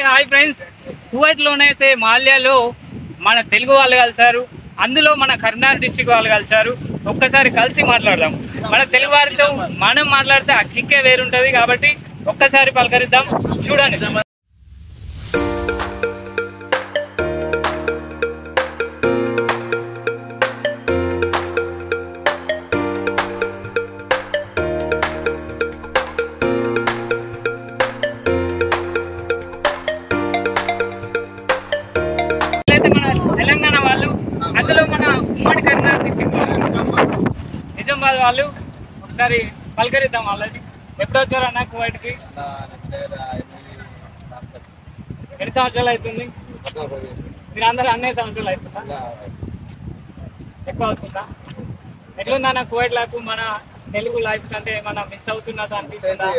Hi friends, కువైట్లోనైతే మాల్యాలో మన తెలుగు వాళ్ళు కలిసారు. అందులో మన కరీంనగర్ డిస్ట్రిక్ట్ వాళ్ళు కలిసారు. ఒక్కసారి కలిసి మాట్లాడదాం. మన తెలుగు వారితో మనం మాట్లాడితే ఆ కిక్కే వేరుంటుంది. కాబట్టి ఒక్కసారి పలకరిద్దాం. చూడండి. తెలంగాణ వాళ్ళు, అందులో మన ఉమ్మడి కరీంనగర్ డిస్ట్రిక్ట్ నిజామాబాద్ వాళ్ళు. ఒకసారి పలకరిద్దాం. వాళ్ళని ఎప్పుడు వచ్చారన్నా కువైట్కి? ఎన్ని సంవత్సరాలు అవుతుంది? మీరు అందరూ అన్ని సంవత్సరాలు అవుతుందా? ఎక్కువ అవుతుందా? ఎట్లుందన్న కువైట్ లైఫ్ మన తెలుగు లైఫ్ కంటే ఏమన్నా మిస్ అవుతున్నదా అనిపిస్తుందా?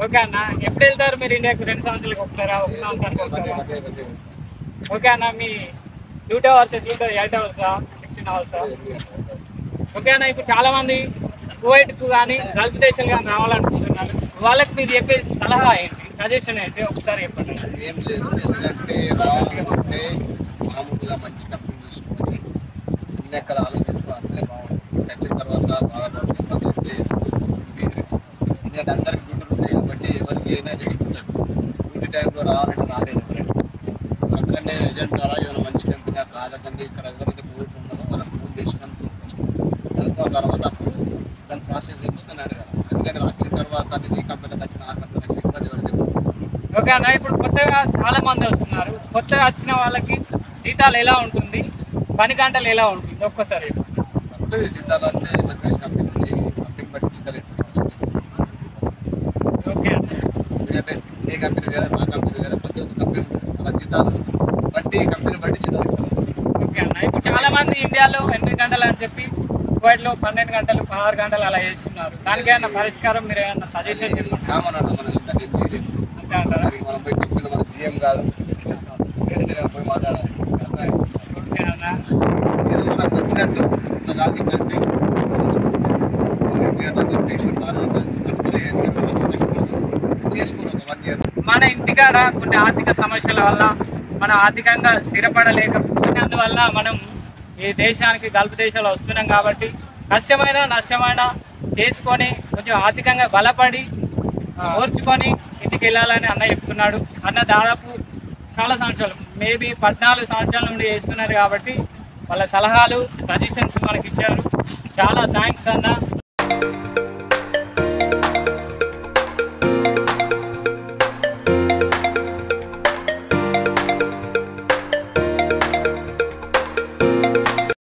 ఓకే అన్న, ఎప్పుడు వెళ్తారు మీరు ఇండియాకి? 2 సంవత్సరాలకు ఒకసారా? 1 సంవత్సరానికి ఒకసారా? ఓకే అన్న, మీ డ్యూటీ అవర్స్ ఎట్లుంటుంది? 8 అవర్సా, 16 అవర్సా? ఓకే అన్న, ఇప్పుడు చాలా మంది కువైట్కు కానీ గల్ఫ్ దేశాలు కానీ రావాలనుకుంటున్నారు. వాళ్ళకి మీరు చెప్పే సలహా ఏంటి, సజెషన్ ఏంటి? ఒకసారి చెప్పండి. ఏం లేదు, ఎందుకంటే రావాలనుకుంటే మామూలుగా మంచి కంపెనీ చూసుకొని అన్ని ఎక్కడ ఆలోచించుకోవాలి. బాగుంటుంది. వచ్చిన తర్వాత బాధపడుతుంది. ఎందుకంటే అందరికి డ్యూటీలు ఉంటాయి కాబట్టి ఎవరికి అయినా చేసుకుంటుంది. డ్యూటీ టైంలో రావాలంటే రాలేదు. అక్కడనే ఏజెంట్ ద్వారా ఏదైనా మంచి కంపెనీ కాదండి, ఇక్కడ ఎవరైతే కోవిడ్ ఉన్నదో వాళ్ళకి ఫోన్ చేసి కనుక్కున్న తర్వాత అప్పుడు దాని ప్రాసెస్ ఏంటో దాన్ని అడగాలి. ఎందుకంటే వచ్చిన తర్వాత ఈ కంపెనీకి వచ్చిన ఆ కంపెనీకి ఇబ్బంది పడితే. ఓకే అన్న, ఇప్పుడు కొత్తగా చాలా మంది వస్తున్నారు. కొత్తగా వచ్చిన వాళ్ళకి జీతాలు ఎలా ఉంటుంది, పని గంటలు ఎలా ఉంటుంది? ఒక్కసారి జీతాలు అంటే మంచి కంపెనీ కంపెనీ బట్టి జీతాలు ఇస్తారు. ఓకే, ఎందుకంటే ఏ కంపెనీ వేరే, మా కంపెనీ వేరే, ప్రతి ఒక్క కంపెనీ అలా జీతాలు బట్టి కంపెనీ బట్టి జీతాలు ఇస్తారు. ఓకే అన్న, ఇప్పుడు చాలా మంది ఇండియాలో 8 గంటలు అని చెప్పి కువైట్లో 12 గంటలు, 16 గంటలు అలా చేస్తున్నారు. దానికైనా పరిష్కారం మీరు ఏమన్నా సజెషన్ చెప్పండి. కామన్ అన్న, మనం ఇంత అంతే అంటారా? మనం పోయి కంపెనీలో మన జిఎం కాదు పోయి మాట్లాడాలి. ఓకే అన్న, ఏదో మనకు నచ్చినట్టు కాదు ఇంకంటే చేసుకున్నాం 1 year. మన ఇంటికాడ కొన్ని ఆర్థిక సమస్యల వల్ల మనం ఆర్థికంగా స్థిరపడలేకపోయినందువల్ల మనం ఈ దేశానికి గల్ఫ్ దేశాలు వస్తున్నాం. కాబట్టి కష్టమైన నష్టమైన చేసుకొని కొంచెం ఆర్థికంగా బలపడి ఓర్చుకొని ఇంటికి వెళ్ళాలని అన్న చెప్తున్నాడు. అన్న దాదాపు చాలా సంవత్సరాలు, మేబీ 14 సంవత్సరాల నుండి చేస్తున్నారు. కాబట్టి వాళ్ళ సలహాలు, సజెషన్స్ మనకి ఇచ్చారు. చాలా థ్యాంక్స్ అన్న.